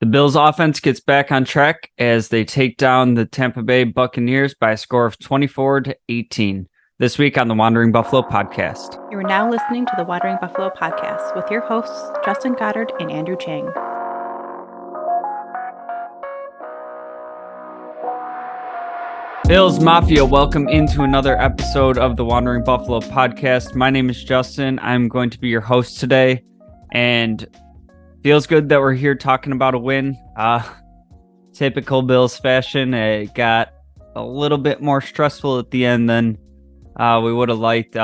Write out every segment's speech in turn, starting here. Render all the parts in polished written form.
The Bills offense gets back on track as they take down the Tampa Bay Buccaneers by a score of 24-18. This week on the Wandering Buffalo podcast. You are now listening to the Wandering Buffalo podcast with your hosts, Justin Goddard and Andrew Chang. Bills Mafia, welcome into another episode of the Wandering Buffalo podcast. My name is Justin. I'm going to be your host today, and feels good that we're here talking about a win. Typical Bills fashion. It got a little bit more stressful at the end than we would have liked,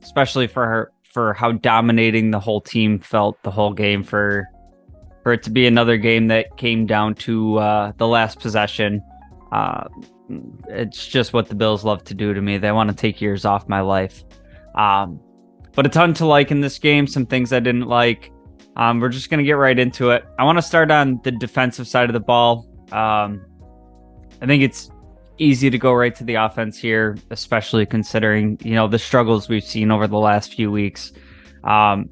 especially for how dominating the whole team felt the whole game. For it to be another game that came down to the last possession. It's just what the Bills love to do to me. They want to take years off my life. But a ton to like in this game. Some things I didn't like. We're just going to get right into it. I want to start on the defensive side of the ball. I think it's easy to go right to the offense here, especially considering, the struggles we've seen over the last few weeks. But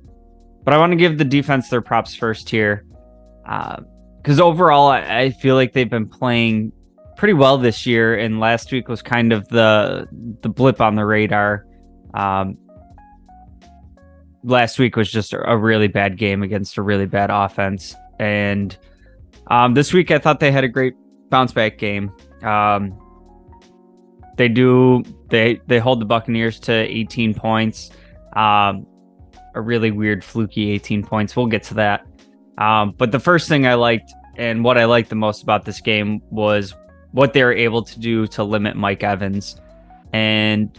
I want to give the defense their props first here. Because overall, I feel like they've been playing pretty well this year, and last week was kind of the blip on the radar. Last week was just a really bad game against a really bad offense. And this week I thought they had a great bounce back game. They hold the Buccaneers to 18 points. A really weird fluky 18 points. We'll get to that. But the first thing I liked, and what I liked the most about this game, was what they were able to do to limit Mike Evans. And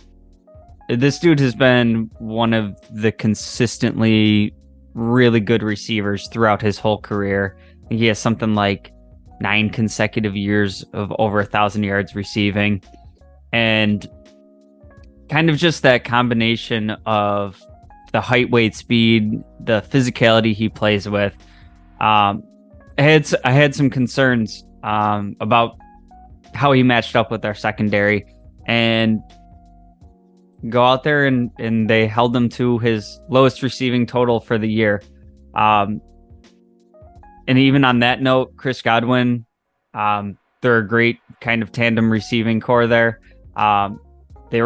this dude has been one of the consistently really good receivers throughout his whole career. I think he has something like 9 consecutive years of over 1,000 yards receiving. And kind of just that combination of the height, weight, speed, the physicality he plays with. I had some concerns about how he matched up with our secondary, and go out there and they held him to his lowest receiving total for the year. And even on that note, Chris Godwin, they're a great kind of tandem receiving core there. They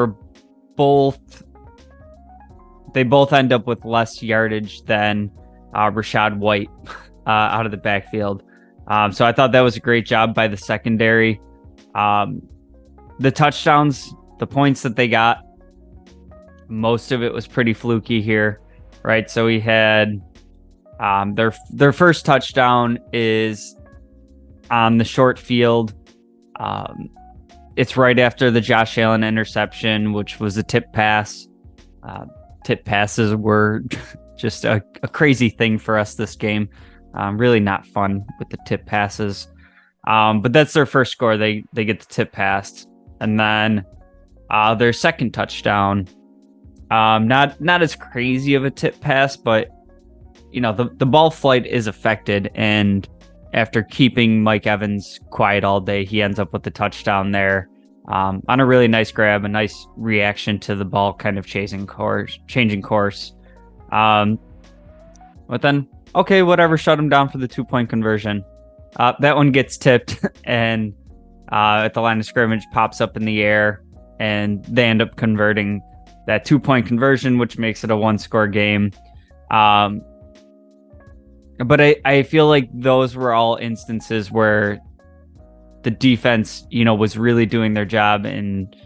both end up with less yardage than Rachaad White out of the backfield. So I thought that was a great job by the secondary. The touchdowns, the points that they got, most of it was pretty fluky here, right? So we had their first touchdown is on the short field. It's right after the Josh Allen interception, which was a tip pass. Tip passes were just a crazy thing for us this game. Really not fun with the tip passes. But that's their first score. They get the tip pass. And then their second touchdown, not as crazy of a tip pass, but the ball flight is affected, and after keeping Mike Evans quiet all day, he ends up with the touchdown there on a really nice grab, a nice reaction to the ball kind of changing course. But then, okay, whatever, shut him down for the 2-point conversion. That one gets tipped, and at the line of scrimmage pops up in the air, and they end up converting that 2-point conversion, which makes it a 1-score game. But I feel like those were all instances where the defense, was really doing their job, and,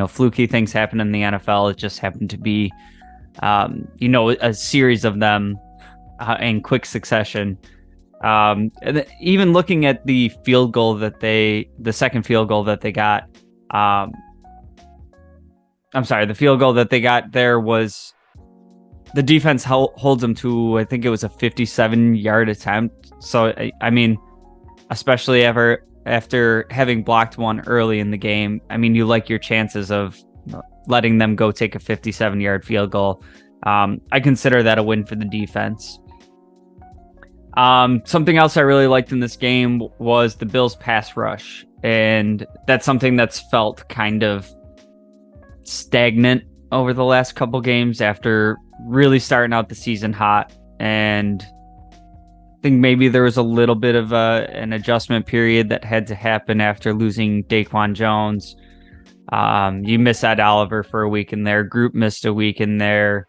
fluky things happen in the NFL. It just happened to be, a series of them in quick succession. And even looking at the second field goal that they got, the field goal that they got there was the defense holds them to, I think it was a 57-yard attempt. So, especially after having blocked one early in the game, you like your chances of letting them go take a 57-yard field goal. I consider that a win for the defense. Something else I really liked in this game was the Bills' pass rush, and that's something that's felt kind of stagnant over the last couple games after really starting out the season hot. And think maybe there was a little bit of an adjustment period that had to happen after losing Daquan Jones. You miss Ed Oliver for a week in there. Group missed a week in there.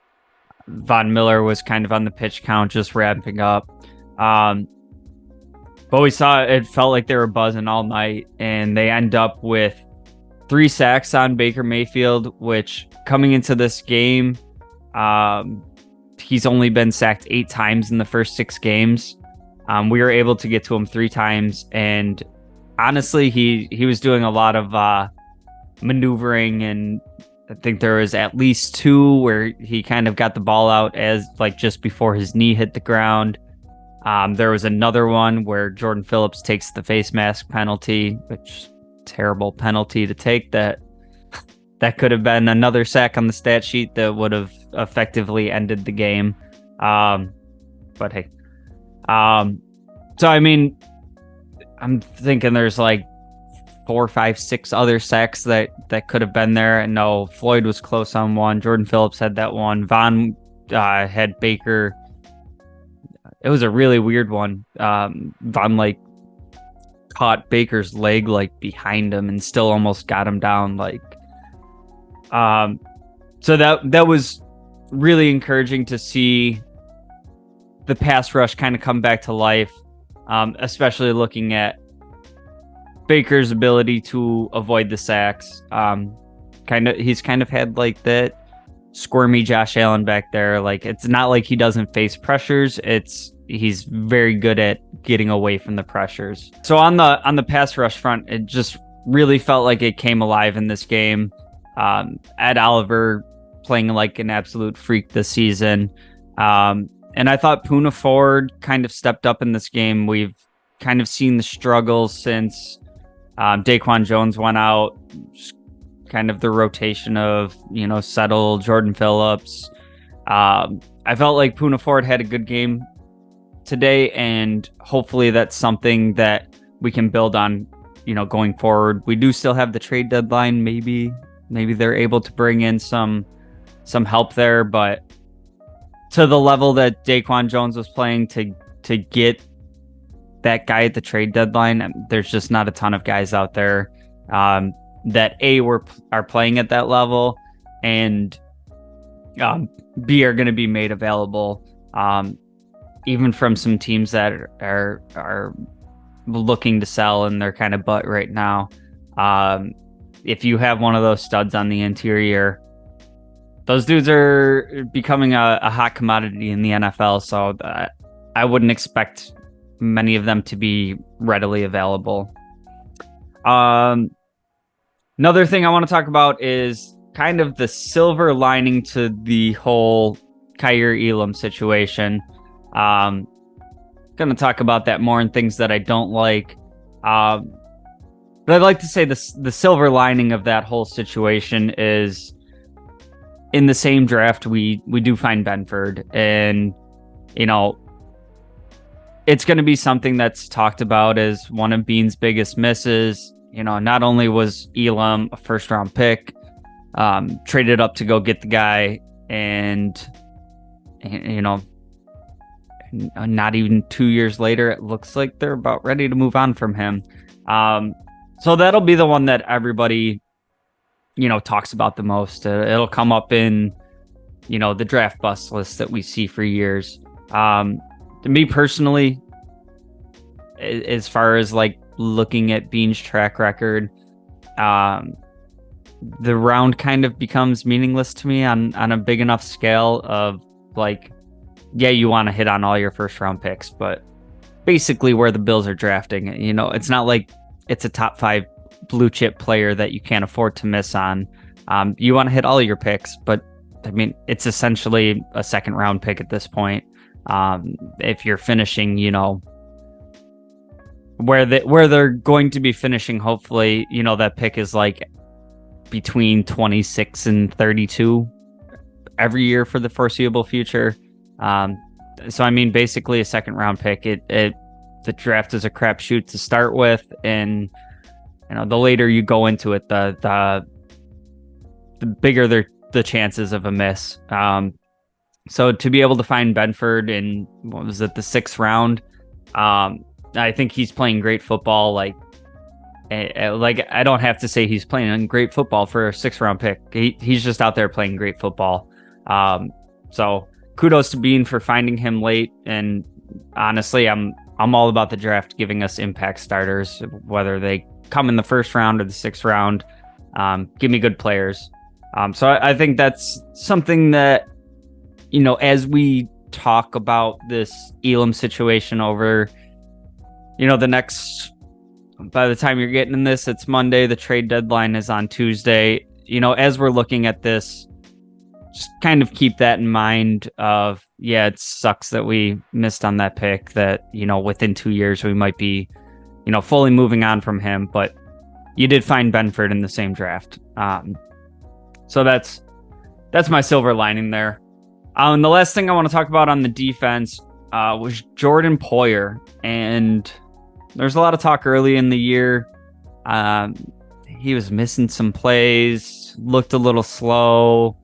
Von Miller was kind of on the pitch count, just ramping up. But we saw it felt like they were buzzing all night, and they end up with 3 sacks on Baker Mayfield, which coming into this game, he's only been sacked 8 times in the first 6 games. We were able to get to him 3 times, and honestly, he was doing a lot of maneuvering, and I think there was at least 2 where he kind of got the ball out as like just before his knee hit the ground. There was another one where Jordan Phillips takes the face mask penalty, which terrible penalty to take. That could have been another sack on the stat sheet that would have effectively ended the game. But hey, so I mean, I'm thinking there's like 4, 5, 6 other sacks that could have been there. And no, Floyd was close on one. Jordan Phillips had that one. Von had Baker. It was a really weird one. Von like caught Baker's leg like behind him and still almost got him down. Like, so that was really encouraging to see the pass rush kind of come back to life, especially looking at Baker's ability to avoid the sacks. He's kind of had like that squirmy Josh Allen back there. Like, it's not like he doesn't face pressures. He's very good at getting away from the pressures. So on the pass rush front, it just really felt like it came alive in this game. Ed Oliver playing like an absolute freak this season. And I thought Poona Ford kind of stepped up in this game. We've kind of seen the struggles since Daquan Jones went out. Just kind of the rotation of, Settle, Jordan Phillips. I felt like Poona Ford had a good game today, and hopefully that's something that we can build on, going forward. We do still have the trade deadline. Maybe they're able to bring in some help there, but to the level that Daquan Jones was playing to get that guy at the trade deadline, there's just not a ton of guys out there that are playing at that level, and B are going to be made available, even from some teams that are looking to sell in their kind of butt right now. If you have one of those studs on the interior, those dudes are becoming a hot commodity in the NFL. So I wouldn't expect many of them to be readily available. Another thing I want to talk about is kind of the silver lining to the whole Kaiir Elam situation. Going to talk about that more and things that I don't like. But I'd like to say the silver lining of that whole situation is in the same draft, we do find Benford, and, it's going to be something that's talked about as one of Bean's biggest misses. Not only was Elam a first round pick, traded up to go get the guy, and not even 2 years later, it looks like they're about ready to move on from him. So that'll be the one that everybody, talks about the most. It'll come up in, the draft bust list that we see for years. To me personally, as far as like looking at Bean's track record, the round kind of becomes meaningless to me on a big enough scale of like, yeah, you want to hit on all your first round picks, but basically where the Bills are drafting, it's not like it's a top 5 blue chip player that you can't afford to miss on. You want to hit all your picks, but I mean, it's essentially a second round pick at this point. If you're finishing, where they're going to be finishing, hopefully, that pick is like between 26 and 32 every year for the foreseeable future. So I mean, basically a second round pick. The draft is a crapshoot to start with, and the later you go into it, the bigger the chances of a miss. So to be able to find Benford in, what was it, the 6th round, I think he's playing great football. Like I don't have to say he's playing great football for a 6th-round pick. He's just out there playing great football. So kudos to Bean for finding him late. And honestly, I'm all about the draft giving us impact starters, whether they come in the 1st round or the 6th round. Give me good players. So I think that's something that, as we talk about this Elam situation over, the next, by the time you're getting in this, it's Monday. The trade deadline is on Tuesday. As we're looking at this, just kind of keep that in mind of, it sucks that we missed on that pick, that, within 2 years we might be, fully moving on from him. But you did find Benford in the same draft. So that's my silver lining there. And the last thing I want to talk about on the defense was Jordan Poyer. And there's a lot of talk early in the year. He was missing some plays, looked a little slow.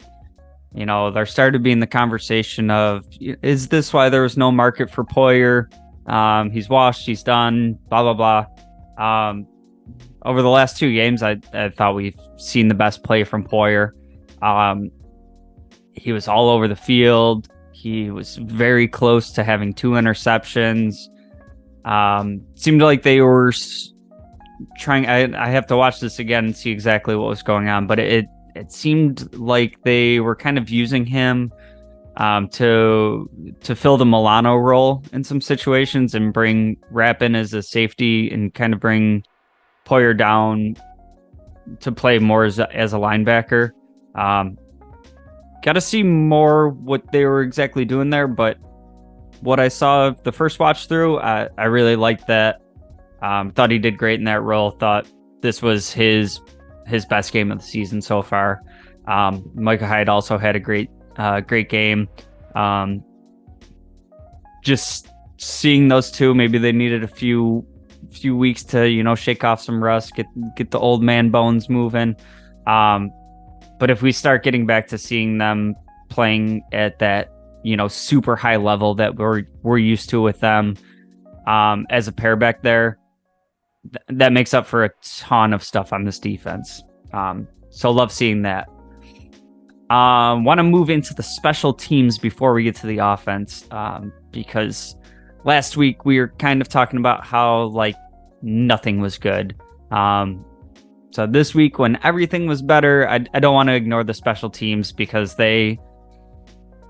There started being the conversation of, is this why there was no market for Poyer? He's washed, he's done, blah, blah, blah. Over the last 2 games, I thought we've seen the best play from Poyer. He was all over the field. He was very close to having 2 interceptions. Seemed like they were trying. I have to watch this again and see exactly what was going on, but it seemed like they were kind of using him to fill the Milano role in some situations and bring Rapp in as a safety and kind of bring Poyer down to play more as a linebacker. Got to see more what they were exactly doing there, but what I saw the first watch through, I really liked that. Thought he did great in that role. Thought this was his best game of the season so far. Micah Hyde also had a great game. Just seeing those two, maybe they needed a few weeks to shake off some rust, get the old man bones moving. But if we start getting back to seeing them playing at that super high level that we're used to with them as a pair back there, that makes up for a ton of stuff on this defense. So love seeing that. Want to move into the special teams before we get to the offense, because last week we were kind of talking about how nothing was good. So this week, when everything was better, I don't want to ignore the special teams, because the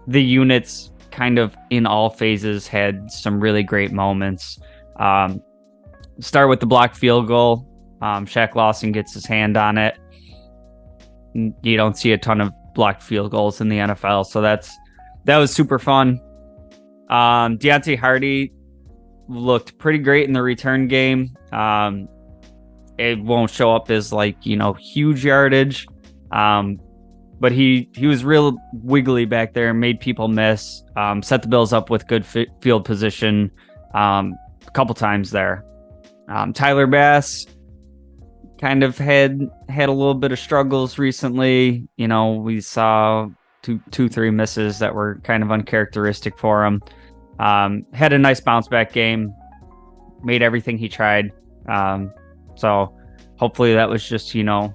units kind of in all phases had some really great moments. Start with the blocked field goal. Shaq Lawson gets his hand on it. You don't see a ton of blocked field goals in the NFL, so that was super fun. Deontay Hardy looked pretty great in the return game. It won't show up as huge yardage, but he was real wiggly back there, made people miss, set the Bills up with good field position a couple times there. Tyler Bass kind of had a little bit of struggles recently. We saw two, 3 misses that were kind of uncharacteristic for him. Had a nice bounce back game, made everything he tried. So hopefully that was just, a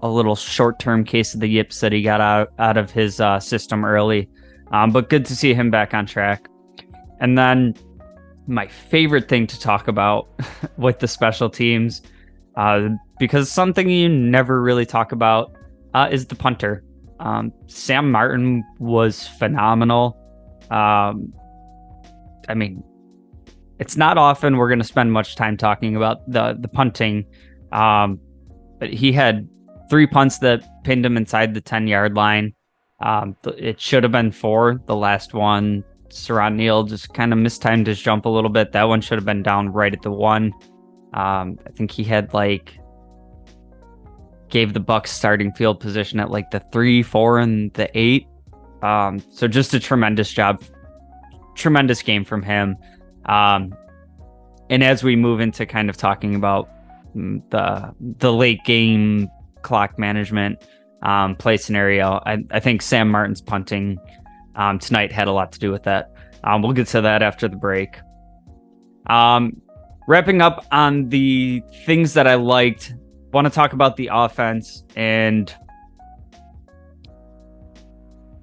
little short-term case of the yips that he got out of his system early. But good to see him back on track. And then my favorite thing to talk about with the special teams, because something you never really talk about is the punter. Sam Martin was phenomenal. It's not often we're going to spend much time talking about the punting, but he had 3 punts that pinned him inside the 10-yard line. It should have been 4. The last one, Saran Neal just kind of mistimed his jump a little bit. That one should have been down right at the 1. I think he had gave the Bucs starting field position at the 3, 4, and the 8. So just a tremendous job. Tremendous game from him. And as we move into kind of talking about the late game clock management play scenario, I think Sam Martin's punting tonight had a lot to do with that. We'll get to that after the break. Wrapping up on the things that I liked, want to talk about the offense and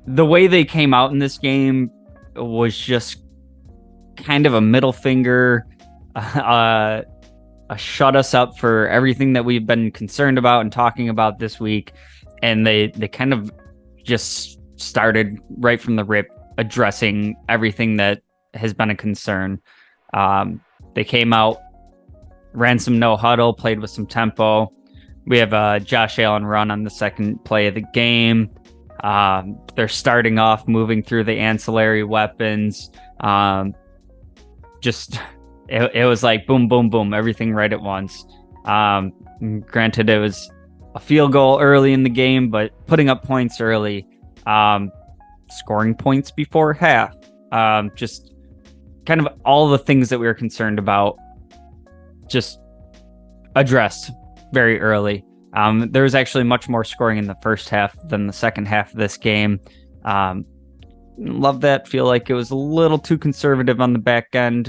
the way they came out in this game was just kind of a middle finger, a shut us up for everything that we've been concerned about and talking about this week. And they kind of just started right from the rip addressing everything that has been a concern. They came out, ran some no huddle, played with some tempo. We have a Josh Allen run on the second play of the game. They're starting off moving through the ancillary weapons. It was like boom, boom, boom, everything right at once. Granted, it was a field goal early in the game, but putting up points early, scoring points before half, just kind of all the things that we were concerned about, just addressed very early. There was actually much more scoring in the first half than the second half of this game. Love that. Feel like it was a little too conservative on the back end.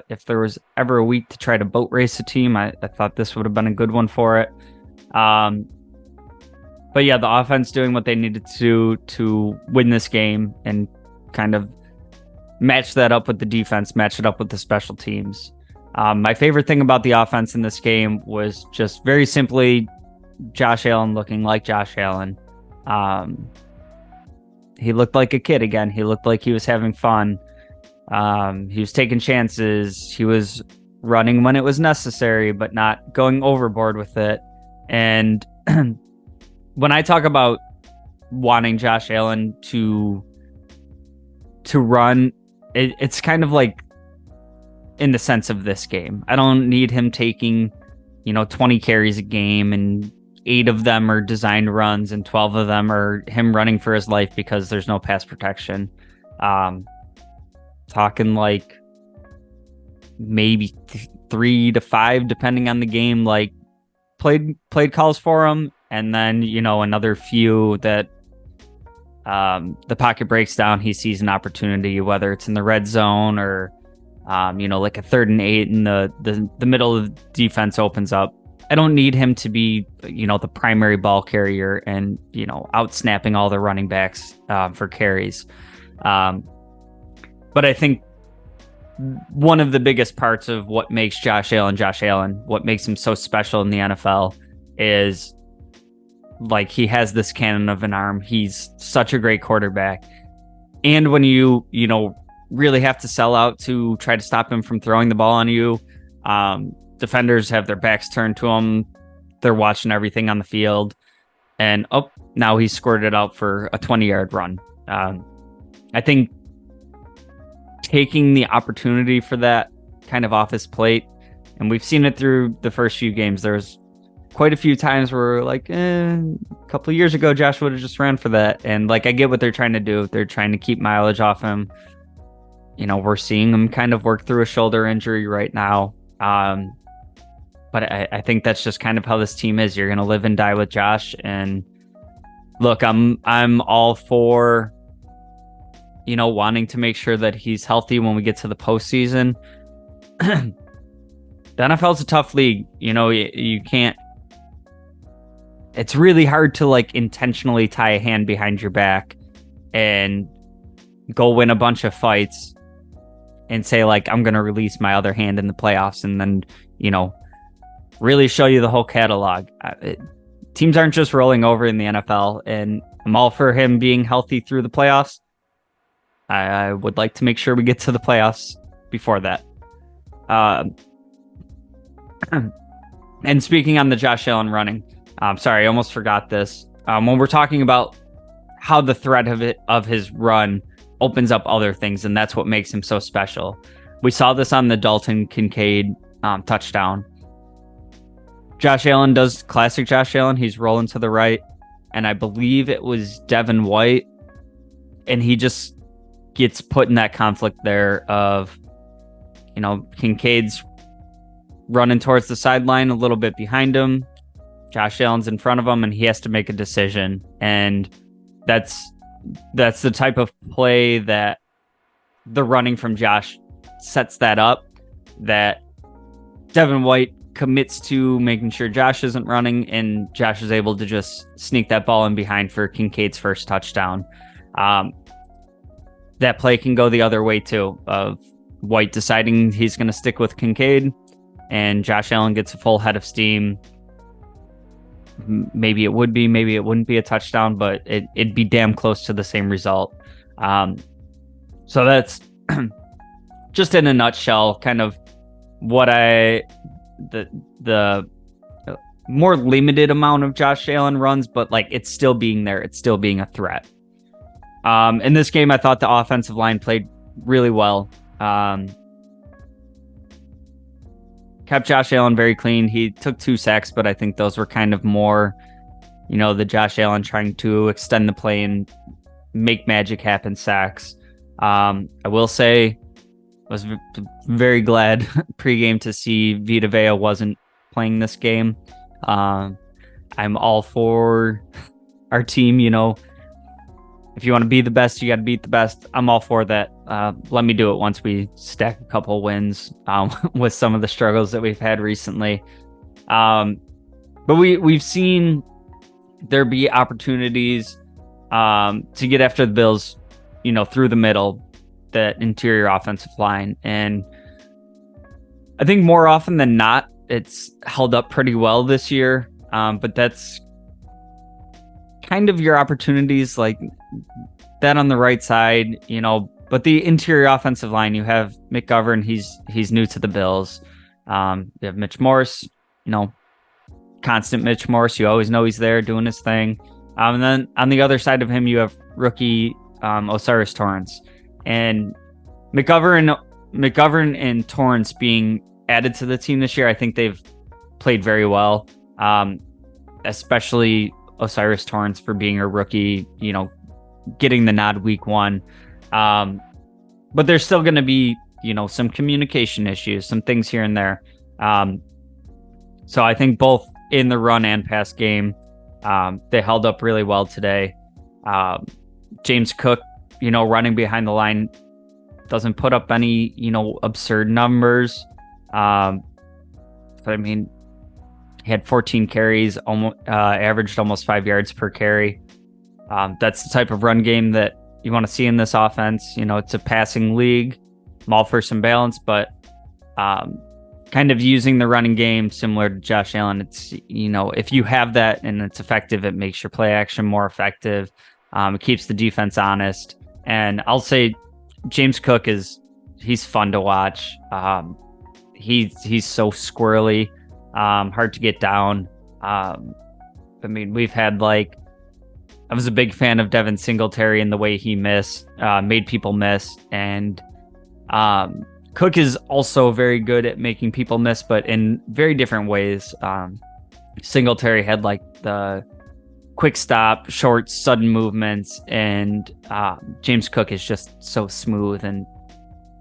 If there was ever a week to try to boat race a team, I thought this would have been a good one for it. But yeah, the offense doing what they needed to win this game and kind of match that up with the defense, match it up with the special teams. My favorite thing about the offense in this game was just very simply Josh Allen looking like Josh Allen. He looked like a kid again. He looked like he was having fun. He was taking chances. He was running when it was necessary, but not going overboard with it. And when I talk about wanting Josh Allen to run, it's kind of like in the sense of this game. I don't need him taking, 20 carries a game and 8 of them are designed runs and 12 of them are him running for his life because there's no pass protection. Talking like maybe 3 to 5, depending on the game, like played calls for him. And then, another few that the pocket breaks down. He sees an opportunity, whether it's in the red zone or, like a 3rd and 8 and the middle of the defense opens up. I don't need him to be, the primary ball carrier and, out snapping all the running backs for carries. But I think one of the biggest parts of what makes Josh Allen, what makes him so special in the NFL is like he has this cannon of an arm. He's such a great quarterback. And when you really have to sell out to try to stop him from throwing the ball on you, defenders have their backs turned to him. They're watching everything on the field. And now he's scored it out for a 20-yard run. I think taking the opportunity for that kind of off his plate, and we've seen it through the first few games. There's quite a few times where we're like, a couple of years ago, Josh would have just ran for that. And like, I get what they're trying to do. They're trying to keep mileage off him. We're seeing him kind of work through a shoulder injury right now. But I think that's just kind of how this team is. You're going to live and die with Josh. And look, I'm all for, wanting to make sure that he's healthy when we get to the postseason. The NFL's a tough league. You can't, it's really hard to like intentionally tie a hand behind your back and go win a bunch of fights and say like, I'm going to release my other hand in the playoffs and then, really show you the whole catalog. Teams aren't just rolling over in the NFL, and I'm all for him being healthy through the playoffs. I would like to make sure we get to the playoffs before that. And speaking on the Josh Allen running, sorry, I almost forgot this. When we're talking about how the threat of his run opens up other things, and that's what makes him so special. We saw this on the Dalton Kincaid touchdown. Josh Allen does classic Josh Allen. He's rolling to the right, and I believe it was Devin White, and he just gets put in that conflict there of, Kincaid's running towards the sideline a little bit behind him. Josh Allen's in front of him, and he has to make a decision. And that's the type of play that the running from Josh sets that up. that Devin White commits to making sure Josh isn't running, and Josh is able to just sneak that ball in behind for Kincaid's first touchdown. That play can go the other way too, of White deciding he's going to stick with Kincaid, and Josh Allen gets a full head of steam. Maybe it would be, maybe it wouldn't be a touchdown, but it'd be damn close to the same result. So that's just in a nutshell, kind of what the more limited amount of Josh Allen runs, but like it's still being there. It's still being a threat. In this game, I thought the offensive line played really well. Kept Josh Allen very clean. He took 2 sacks, but I think those were kind of more, the Josh Allen trying to extend the play and make magic happen sacks. I will say I was very glad pregame to see Vita Vea wasn't playing this game. I'm all for our team, if you want to be the best, you got to beat the best. I'm all for that. Let me do it once we stack a couple wins with some of the struggles that we've had recently. But we've seen there be opportunities to get after the Bills, through the middle, that interior offensive line. And I think more often than not, it's held up pretty well this year. But that's kind of your opportunities, like that on the right side, but the interior offensive line, you have McGovern, he's new to the Bills. You have Mitch Morse, constant Mitch Morse. You always know he's there doing his thing. And then on the other side of him, you have rookie Osiris Torrance. And McGovern and Torrance being added to the team this year, I think they've played very well, especially Osiris Torrance for being a rookie, getting the nod week 1. But there's still going to be, some communication issues, some things here and there. So I think both in the run and pass game, they held up really well today. James Cook, running behind the line, doesn't put up any, absurd numbers. But I mean, he had 14 carries, averaged almost 5 yards per carry. That's the type of run game that you want to see in this offense. It's a passing league. I'm all for some balance, but kind of using the running game similar to Josh Allen. It's, if you have that and it's effective, it makes your play action more effective. It keeps the defense honest. And I'll say James Cook he's fun to watch. He's so squirrely. Hard to get down. I mean, we've had I was a big fan of Devin Singletary and the way he made people miss. And Cook is also very good at making people miss, but in very different ways. Singletary had the quick stop, short, sudden movements, and James Cook is just so smooth and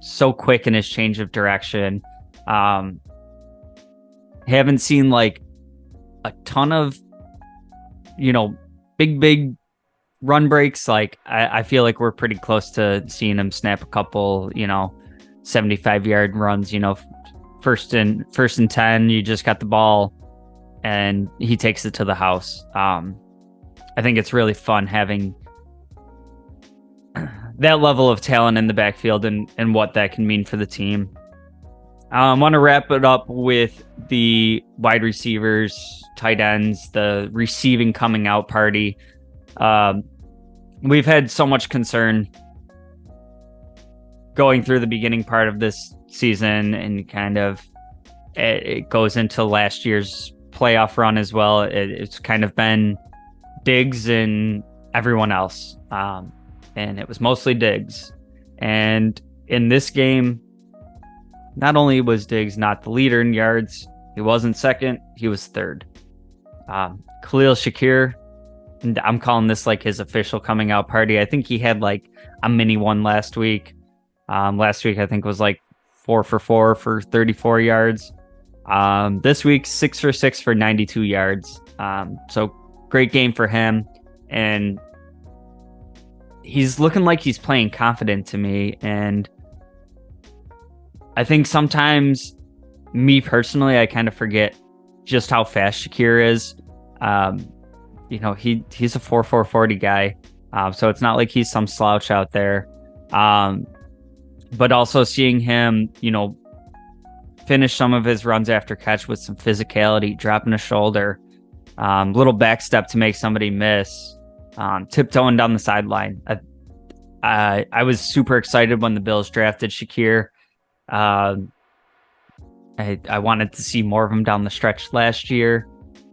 so quick in his change of direction. Haven't seen a ton of big run breaks. I feel like we're pretty close to seeing him snap a couple 75-yard runs. First and 10, you just got the ball and he takes it to the house. I think it's really fun having that level of talent in the backfield and what that can mean for the team. I want to wrap it up with the wide receivers, tight ends, the receiving coming out party. We've had so much concern going through the beginning part of this season, and kind of it goes into last year's playoff run as well. It's kind of been Diggs and everyone else. And it was mostly Diggs. And in this game, not only was Diggs not the leader in yards, he wasn't second, he was third. Khalil Shakir, and I'm calling this his official coming out party. I think he had a mini one last week. Last week I think was 4 for 4 for 34 yards. This week 6 for 6 for 92 yards. So great game for him, and he's looking like he's playing confident to me. And I think sometimes, me personally, I kind of forget just how fast Shakir is. He's a 4.4 40 guy, so it's not like he's some slouch out there. But also seeing him, finish some of his runs after catch with some physicality, dropping a shoulder, little back step to make somebody miss, tiptoeing down the sideline. I was super excited when the Bills drafted Shakir. I wanted to see more of him down the stretch last year.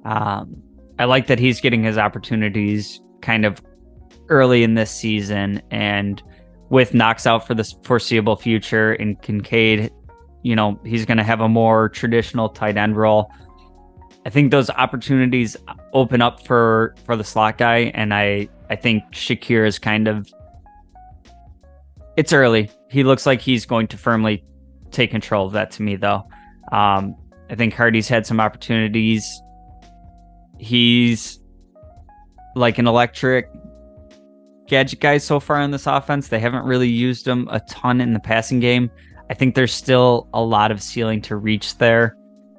I like that he's getting his opportunities kind of early in this season, and with Knox out for the foreseeable future and Kincaid, he's going to have a more traditional tight end role. I think those opportunities open up for the slot guy, and I think Shakir is it's early. He looks like he's going to firmly take control of that to me, though. I think Hardy's had some opportunities. He's like an electric gadget guy so far in this offense. They haven't really used him a ton in the passing game. I think there's still a lot of ceiling to reach there.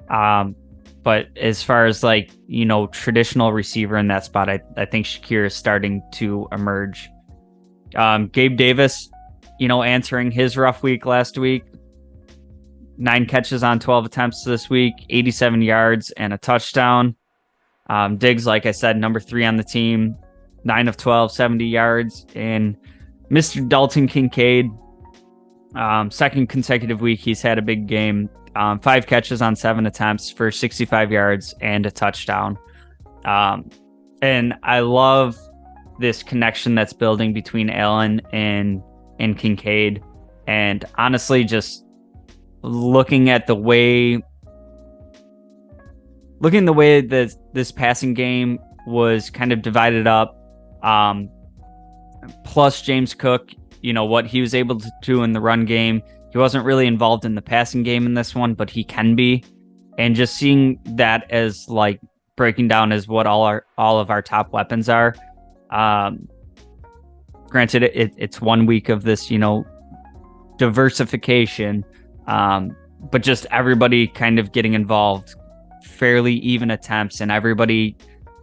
But as far as traditional receiver in that spot, I think Shakir is starting to emerge. Gabe Davis, answering his rough week last week. 9 catches on 12 attempts this week, 87 yards and a touchdown. Diggs, like I said, number 3 on the team, 9 of 12, 70 yards. And Mr. Dalton Kincaid, second consecutive week he's had a big game. 5 catches on 7 attempts for 65 yards and a touchdown. And I love this connection that's building between Allen and Kincaid. And honestly, just looking the way that this passing game was kind of divided up, plus James Cook, what he was able to do in the run game. He wasn't really involved in the passing game in this one, but he can be. And just seeing that as breaking down as what all of our top weapons are. Granted, it's 1 week of this, diversification, but just everybody kind of getting involved, fairly even attempts, and everybody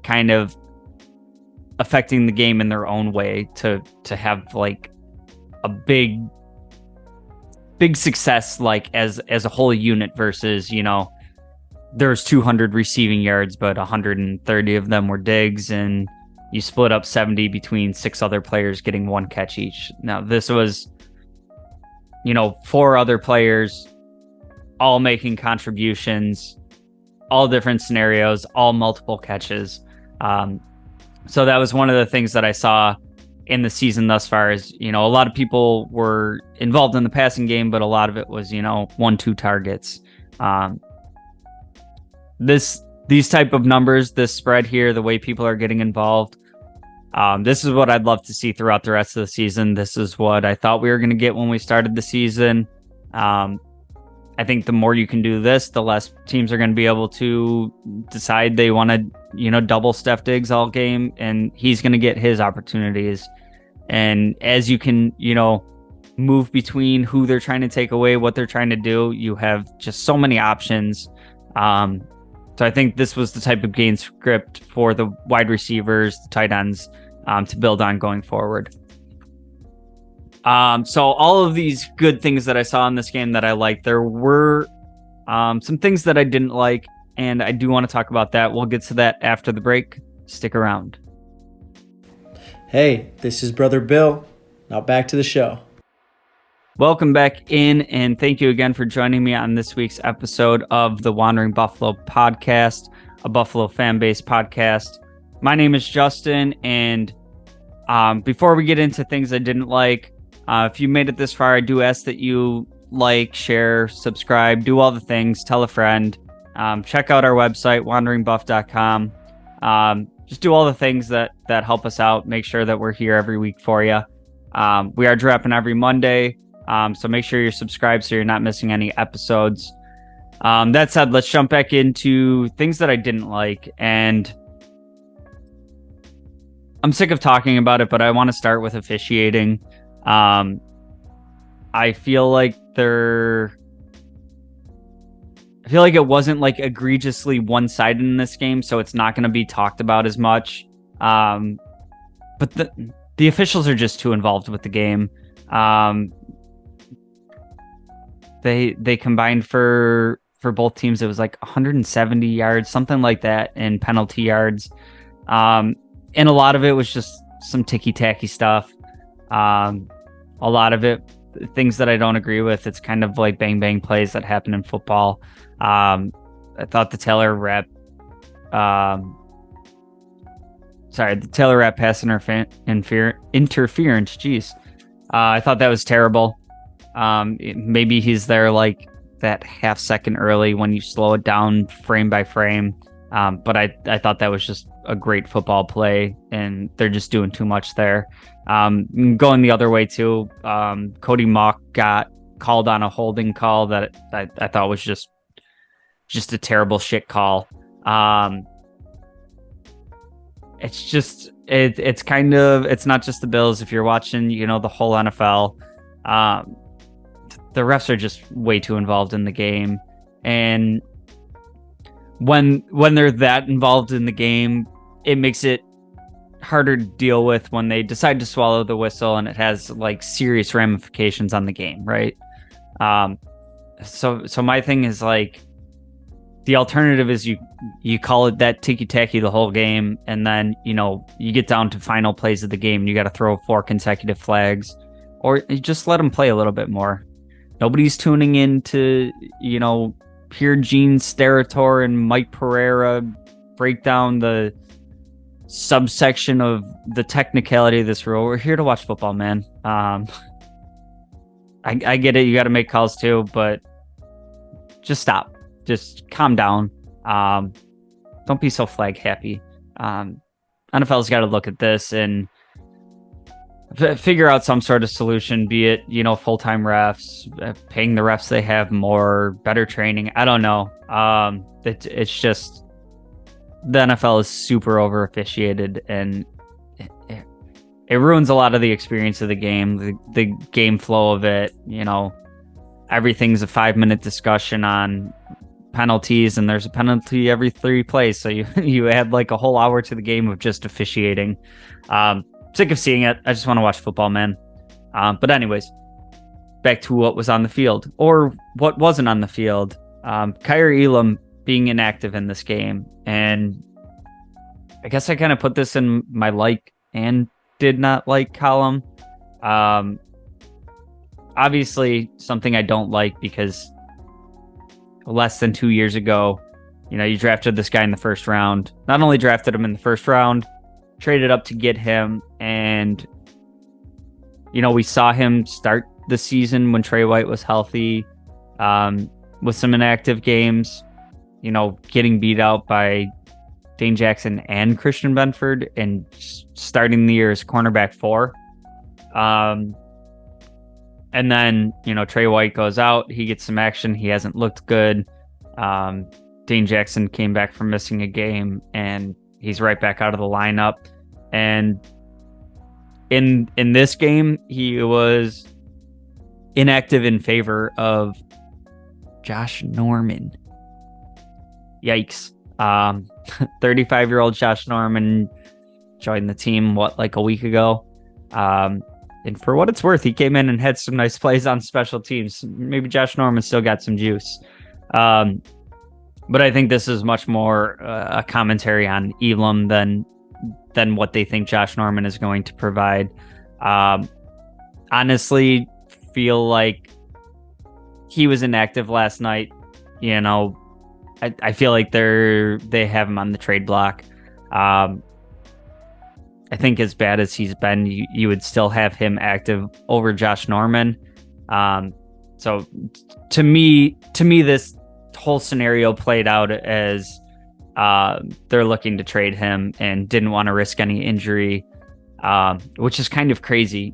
kind of affecting the game in their own way to have a big success as a whole unit versus there's 200 receiving yards, but 130 of them were Diggs, and you split up 70 between 6 other players getting 1 catch each. Now this was 4 other players all making contributions, all different scenarios, all multiple catches. So that was one of the things that I saw in the season thus far is, a lot of people were involved in the passing game, but a lot of it was, 1-2 targets. These type of numbers, this spread here, the way people are getting involved, this is what I'd love to see throughout the rest of the season. This is what I thought we were going to get when we started the season. I think the more you can do this, the less teams are going to be able to decide they want to, double Steph Diggs all game, and he's going to get his opportunities. And as you can, move between who they're trying to take away, what they're trying to do, you have just so many options. So I think this was the type of game script for the wide receivers, the tight ends, to build on going forward. So all of these good things that I saw in this game that I liked, there were some things that I didn't like, and I do want to talk about that. We'll get to that after the break. Stick around. Hey, this is Brother Bill. Now back to the show. Welcome back in, and thank you again for joining me on this week's episode of the Wandering Buffalo podcast, a Buffalo FAMBase podcast. My name is Justin, and before we get into things I didn't like, if you made it this far, I do ask that you like, share, subscribe, do all the things, tell a friend, check out our website, wanderingbuff.com. Just do all the things that help us out, make sure that we're here every week for you. We are dropping every Monday. So make sure you're subscribed so you're not missing any episodes. That said, let's jump back into things that I didn't like. And I'm sick of talking about it, but I want to start with officiating. I feel like there I feel like it wasn't like egregiously one-sided in this game, so it's not going to be talked about as much. But the officials are just too involved with the game. They combined for both teams. It was like 170 yards, something like that, in penalty yards. And a lot of it was just some ticky-tacky stuff. A lot of it, things that I don't agree with. It's kind of like bang-bang plays that happen in football. I thought the Taylor Rapp pass interference. Jeez. I thought that was terrible. Maybe he's there like that half second early when you slow it down frame by frame. But I thought that was just a great football play, and they're just doing too much there. Going the other way too, Cody Mock got called on a holding call that I thought was just a terrible shit call. It's kind of, it's not just the Bills. If you're watching, the whole NFL, the refs are just way too involved in the game. And when they're that involved in the game, it makes it harder to deal with when they decide to swallow the whistle and it has like serious ramifications on the game, right? So my thing is like, the alternative is you call it that ticky-tacky the whole game, and then, you get down to final plays of the game and you got to throw 4 consecutive flags, or you just let them play a little bit more. Nobody's tuning in to, hear Gene Steratore and Mike Pereira break down the subsection of the technicality of this rule. We're here to watch football, man. I get it. You got to make calls too, but just stop. Just calm down. Don't be so flag happy. NFL's got to look at this and figure out some sort of solution, be it, full-time refs, paying the refs they have more, better training. I don't know. It's just, the NFL is super over officiated, and it ruins a lot of the experience of the game, the game flow of it. Everything's a 5-minute discussion on penalties, and there's a penalty every 3 plays, so you add like a whole hour to the game of just officiating. Sick of seeing it. I just want to watch football, man. But anyways, back to what was on the field, or what wasn't on the field. Kaiir Elam being inactive in this game, and I guess I kind of put this in my like and did not like column. Obviously something I don't like, because less than 2 years ago, you drafted this guy in the first round. Not only drafted him in the first round, traded up to get him, and we saw him start the season when Trey White was healthy, with some inactive games, getting beat out by Dane Jackson and Christian Benford, and starting the year as cornerback 4. And then, Trey White goes out, he gets some action, he hasn't looked good. Dane Jackson came back from missing a game, and he's right back out of the lineup. And in this game, he was inactive in favor of Josh Norman. Yikes. 35-year-old Josh Norman joined the team, like a week ago. And for what it's worth, he came in and had some nice plays on special teams. Maybe Josh Norman still got some juice. But I think this is much more a commentary on Elam than what they think Josh Norman is going to provide. Honestly, feel like he was inactive last night. I feel like they have him on the trade block. I think as bad as he's been, you would still have him active over Josh Norman. So to me, this whole scenario played out as they're looking to trade him and didn't want to risk any injury, which is kind of crazy.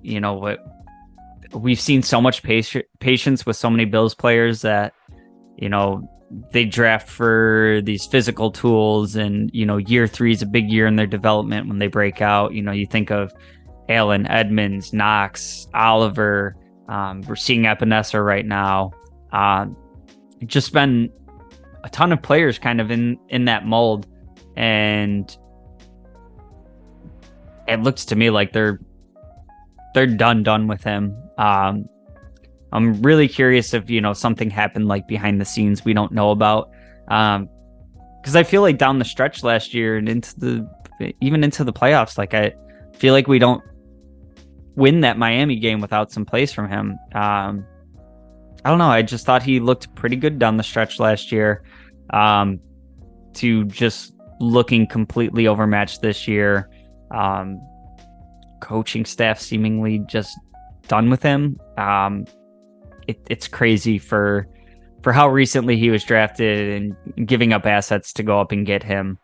We've seen so much patience with so many Bills players that, they draft for these physical tools, and, year 3 is a big year in their development when they break out. You think of Allen, Edmonds, Knox, Oliver. We're seeing Epinesa right now. Just been a ton of players kind of in that mold, and it looks to me like they're done with him. I'm really curious if something happened like behind the scenes we don't know about, because I feel like down the stretch last year and even into the playoffs, like I feel like we don't win that Miami game without some plays from him. I don't know. I just thought he looked pretty good down the stretch last year, to just looking completely overmatched this year. Coaching staff seemingly just done with him. It's crazy for how recently he was drafted and giving up assets to go up and get him.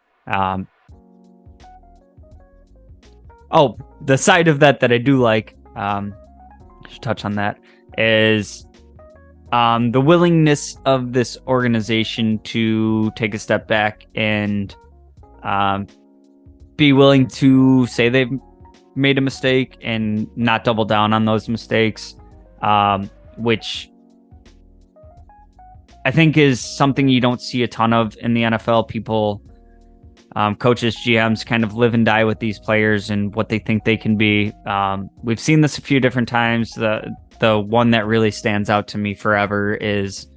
The side of that I do like, should touch on that, is the willingness of this organization to take a step back and be willing to say they've made a mistake and not double down on those mistakes, which I think is something you don't see a ton of in the NFL. People, coaches, GMs kind of live and die with these players and what they think they can be. We've seen this a few different times. The one that really stands out to me forever is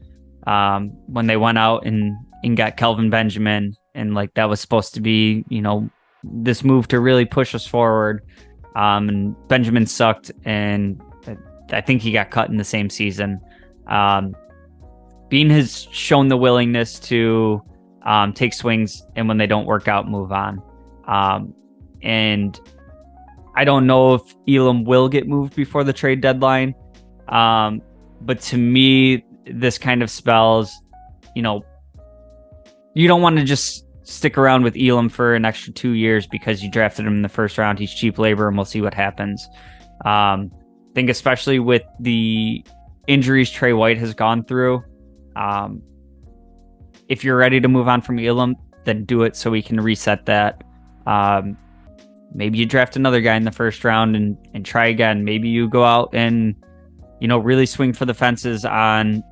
when they went out and got Kelvin Benjamin, and like that was supposed to be, this move to really push us forward. And Benjamin sucked, and I think he got cut in the same season. Bean has shown the willingness to take swings, and when they don't work out, move on. And I don't know if Elam will get moved before the trade deadline. But to me, this kind of spells, you don't want to just stick around with Elam for an extra 2 years because you drafted him in the first round. He's cheap labor, and we'll see what happens. I think especially with the injuries Trey White has gone through, if you're ready to move on from Elam, then do it so we can reset that. Maybe you draft another guy in the first round and try again. Maybe you go out and, really swing for the fences on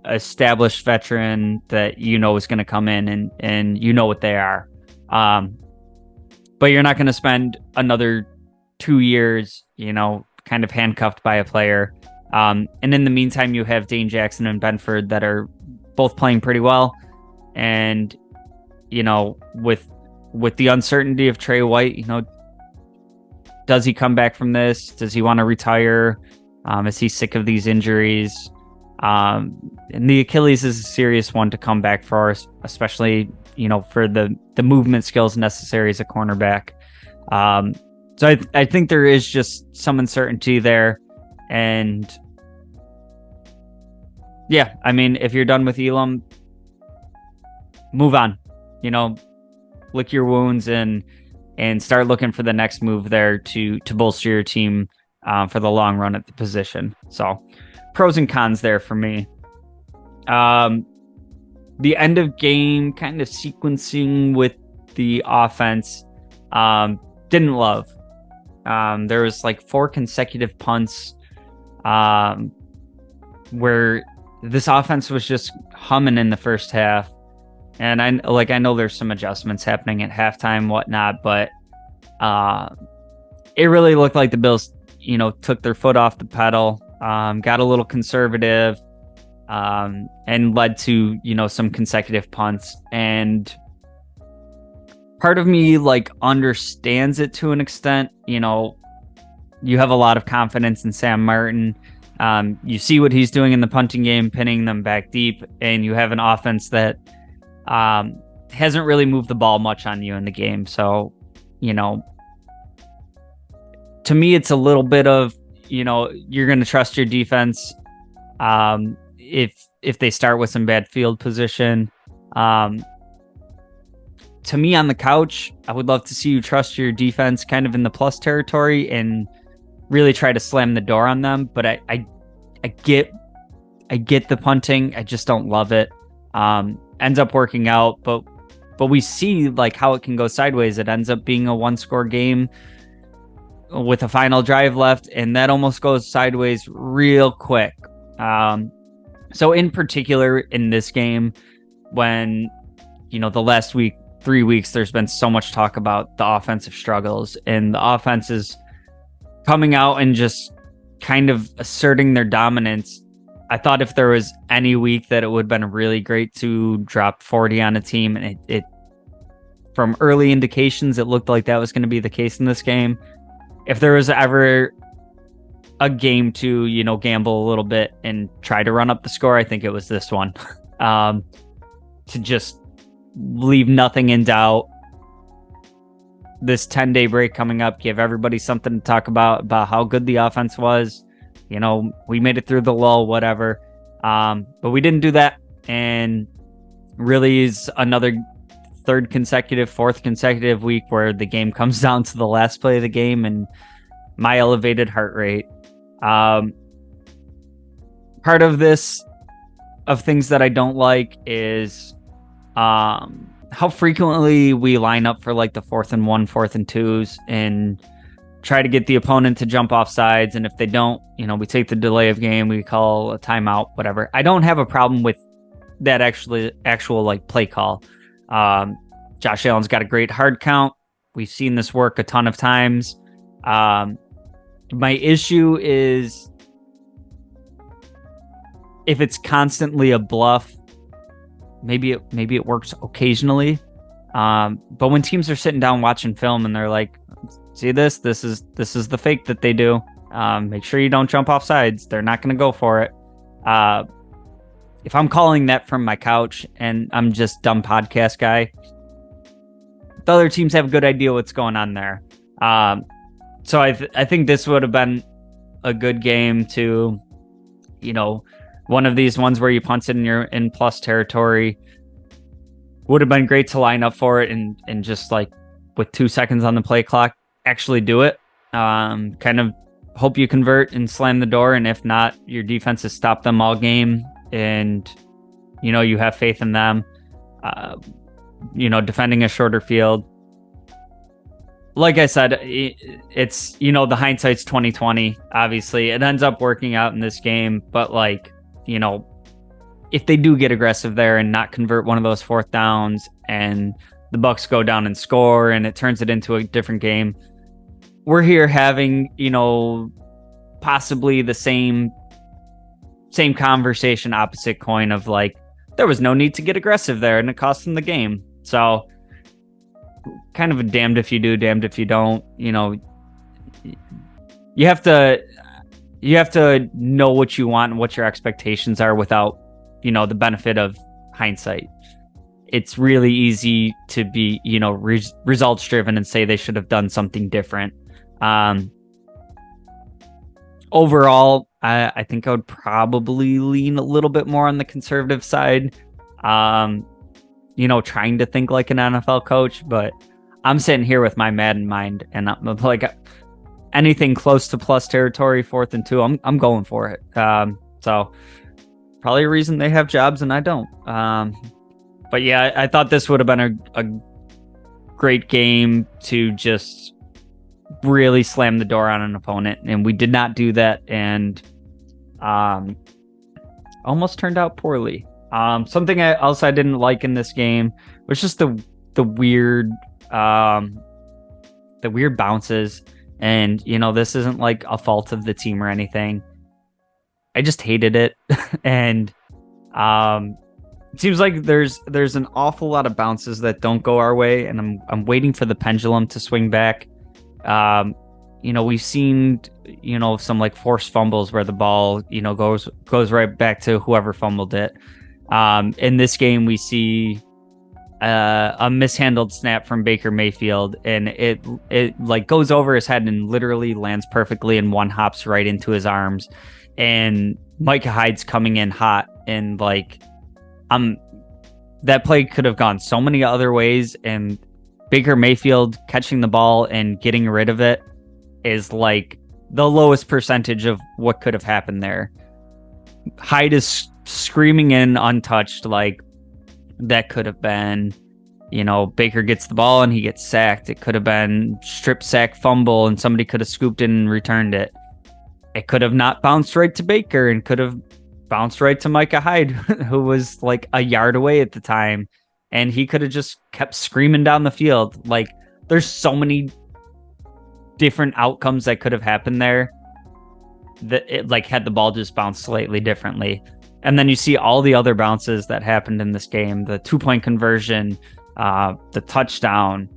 established veteran that is going to come in and what they are. But you're not going to spend another 2 years, kind of handcuffed by a player. And in the meantime, you have Dane Jackson and Benford that are both playing pretty well. And, with the uncertainty of Trey White, does he come back from this? Does he want to retire? Is he sick of these injuries? And the Achilles is a serious one to come back for us, especially, for the movement skills necessary as a cornerback. So I think there is just some uncertainty there. And yeah, I mean, if you're done with Elam, move on, lick your wounds and start looking for the next move there to bolster your team for the long run at the position. So pros and cons there for me. The end of game kind of sequencing with the offense, didn't love. There was like 4 consecutive punts where this offense was just humming in the first half. And I know there's some adjustments happening at halftime, whatnot, but it really looked like the Bills, took their foot off the pedal, got a little conservative, and led to, some consecutive punts. And part of me understands it to an extent. You have a lot of confidence in Sam Martin. You see what he's doing in the punting game, pinning them back deep, and you have an offense that hasn't really moved the ball much on you in the game. So, to me, it's a little bit of, you're going to trust your defense. If they start with some bad field position, to me on the couch, I would love to see you trust your defense kind of in the plus territory and really try to slam the door on them. But I get the punting. I just don't love it. Ends up working out, but we see how it can go sideways. It ends up being a 1-score game with a final drive left, and that almost goes sideways real quick. So in particular in this game, when, the last 3 weeks, there's been so much talk about the offensive struggles, and the offense is coming out and just kind of asserting their dominance. I thought if there was any week that it would have been really great to drop 40 on a team, and it from early indications, it looked like that was going to be the case in this game. If there was ever a game to, gamble a little bit and try to run up the score, I think it was this one. To just leave nothing in doubt. This 10-day break coming up, give everybody something to talk about how good the offense was. We made it through the lull, whatever. But we didn't do that. And really is another fourth consecutive week where the game comes down to the last play of the game and my elevated heart rate. Part of things that I don't like is how frequently we line up for like the 4th and 1, 4th and 2s and try to get the opponent to jump off sides. And if they don't, we take the delay of game, we call a timeout, whatever. I don't have a problem with that actual like play call. Josh Allen's got a great hard count. We've seen this work a ton of times. My issue is if it's constantly a bluff, maybe it works occasionally. But when teams are sitting down watching film and they're like, see this is the fake that they do. Make sure you don't jump off sides. They're not going to go for it. If I'm calling that from my couch and I'm just dumb podcast guy, the other teams have a good idea what's going on there. So I think this would have been a good game to, one of these ones where you punt it and you're in plus territory. Would have been great to line up for it and just like with 2 seconds on the play clock, actually do it. Kind of hope you convert and slam the door. And if not, your defense has stopped them all game and, you have faith in them. Defending a shorter field. Like I said, it's, the hindsight's 2020, obviously. It ends up working out in this game, but like, if they do get aggressive there and not convert one of those 4th downs and the Bucs go down and score and it turns it into a different game, we're here having, possibly the same conversation, opposite coin of like, there was no need to get aggressive there and it cost them the game. So kind of a damned if you do, damned if you don't. You have to know what you want and what your expectations are without, the benefit of hindsight. It's really easy to be, results driven and say they should have done something different. Overall, I think I would probably lean a little bit more on the conservative side. Trying to think like an NFL coach, but I'm sitting here with my Madden mind and I'm like, anything close to plus territory, 4th and 2, I'm going for it. So probably a reason they have jobs and I don't. But yeah, I thought this would have been a great game to just really slam the door on an opponent, and we did not do that, and almost turned out poorly. Something else I didn't like in this game was just the weird bounces. And, this isn't like a fault of the team or anything. I just hated it. And it seems like there's an awful lot of bounces that don't go our way. And I'm waiting for the pendulum to swing back. We've seen, some like forced fumbles where the ball, goes right back to whoever fumbled it. In this game, we see a mishandled snap from Baker Mayfield, and it like goes over his head and literally lands perfectly and one hops right into his arms. And Micah Hyde's coming in hot, and like that play could have gone so many other ways, and Baker Mayfield catching the ball and getting rid of it is like the lowest percentage of what could have happened there. Hyde is screaming in untouched, like that could have been, Baker gets the ball and he gets sacked. It could have been strip sack fumble and somebody could have scooped in and returned it. It could have not bounced right to Baker and could have bounced right to Micah Hyde, who was like a yard away at the time, and he could have just kept screaming down the field. Like, there's so many different outcomes that could have happened there that it, like, had the ball just bounced slightly differently. And then you see all the other bounces that happened in this game, the 2-point conversion, the touchdown,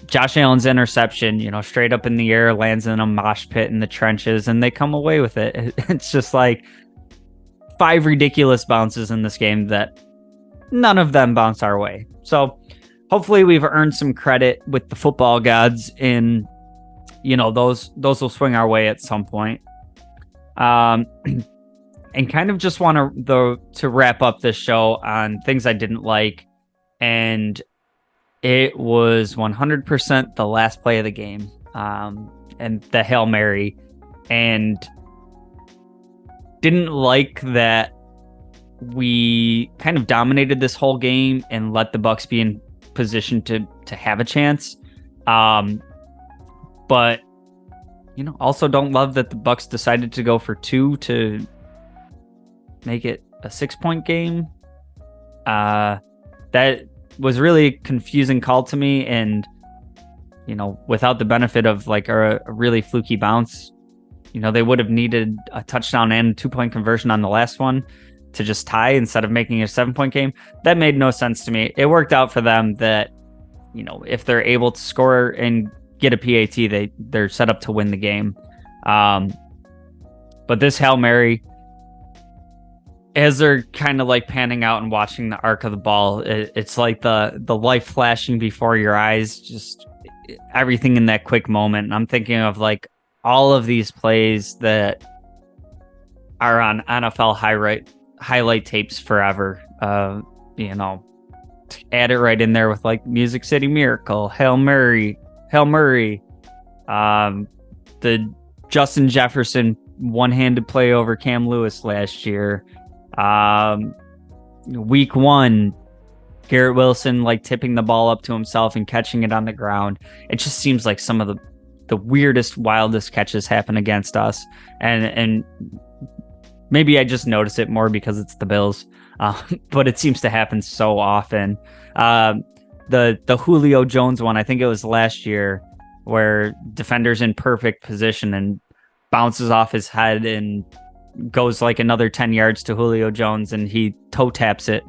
Josh Allen's interception, straight up in the air, lands in a mosh pit in the trenches, and they come away with it. It's just like 5 ridiculous bounces in this game that none of them bounce our way. So hopefully we've earned some credit with the football gods, and those will swing our way at some point. And kind of just want to wrap up this show on things I didn't like, and it was 100% the last play of the game, and the Hail Mary, and didn't like that we kind of dominated this whole game and let the Bucs be in position to have a chance. But also don't love that the Bucs decided to go for 2 to make it a 6-point game. That was really a confusing call to me, and without the benefit of like a really fluky bounce, they would have needed a touchdown and 2-point conversion on the last one to just tie instead of making it a 7-point game. That made no sense to me. It worked out for them that if they're able to score and get a PAT, they're set up to win the game. But this Hail Mary, as they're kind of like panning out and watching the arc of the ball, it's like the life flashing before your eyes, just everything in that quick moment. And I'm thinking of like all of these plays that are on NFL highlight tapes forever. Add it right in there with like Music City Miracle, Hail Mary, the Justin Jefferson one-handed play over Cam Lewis last year. Week 1, Garrett Wilson like tipping the ball up to himself and catching it on the ground. It just seems like some of the weirdest, wildest catches happen against us, and maybe I just notice it more because it's the Bills, but it seems to happen so often. The Julio Jones one, I think it was last year, where defender's in perfect position and bounces off his head and goes like another 10 yards to Julio Jones, and he toe taps it.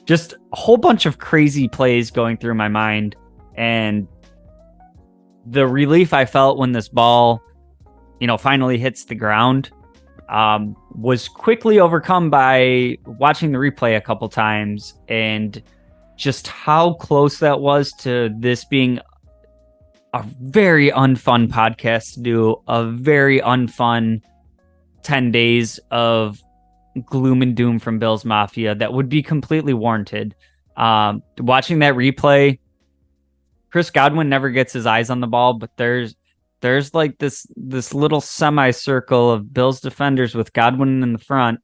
Just a whole bunch of crazy plays going through my mind, and the relief I felt when this ball, finally hits the ground, was quickly overcome by watching the replay a couple times, and just how close that was to this being a very unfun podcast to do, a very unfun 10 days of gloom and doom from Bills Mafia that would be completely warranted. Watching that replay, Chris Godwin never gets his eyes on the ball, but there's like this little semicircle of Bills defenders with Godwin in the front.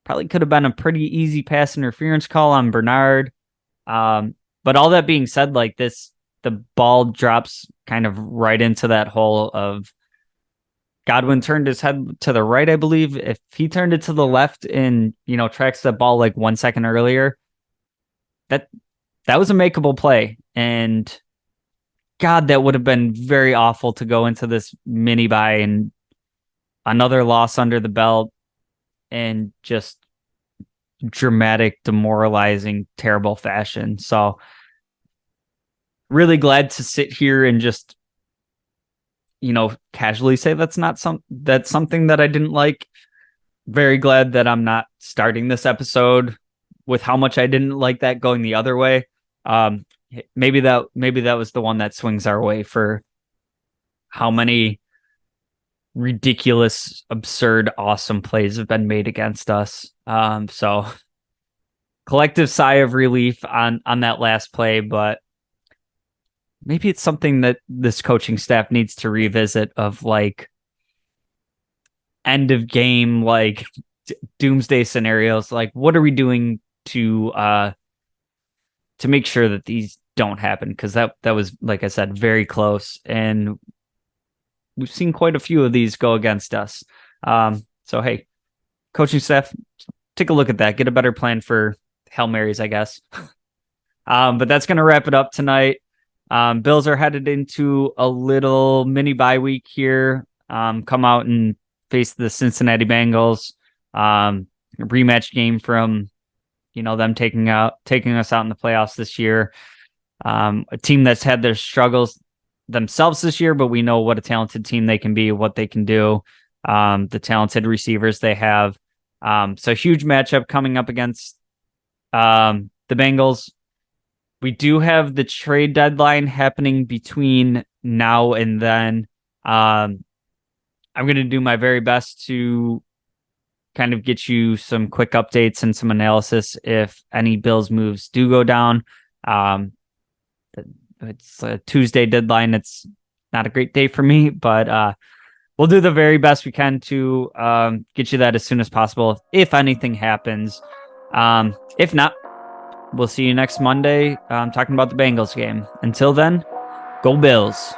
Probably could have been a pretty easy pass interference call on Bernard. But all that being said, like the ball drops kind of right into that hole of Godwin turned his head to the right, I believe. If he turned it to the left and, tracks the ball like 1 second earlier, that was a makeable play. And God, that would have been very awful to go into this mini bye and another loss under the belt and just dramatic, demoralizing, terrible fashion. So really glad to sit here and just, casually say that's something that I didn't like. Very glad that I'm not starting this episode with how much I didn't like that going the other way. Maybe that was the one that swings our way for how many ridiculous, absurd, awesome plays have been made against us. So collective sigh of relief on that last play, but maybe it's something that this coaching staff needs to revisit, of like end of game, like doomsday scenarios. Like, what are we doing to make sure that these don't happen? Because that was, like I said, very close, and we've seen quite a few of these go against us. So, hey, coaching staff, take a look at that. Get a better plan for Hail Marys, I guess. But that's going to wrap it up tonight. Bills are headed into a little mini bye week here. Come out and face the Cincinnati Bengals. Rematch game from, them taking us out in the playoffs this year. A team that's had their struggles themselves this year, but we know what a talented team they can be, what they can do, the talented receivers they have. So huge matchup coming up against the Bengals. We do have the trade deadline happening between now and then. I'm going to do my very best to kind of get you some quick updates and some analysis if any Bills moves do go down. It's a Tuesday deadline. It's not a great day for me, but we'll do the very best we can to get you that as soon as possible if anything happens. If not, we'll see you next Monday talking about the Bengals game. Until then, go Bills.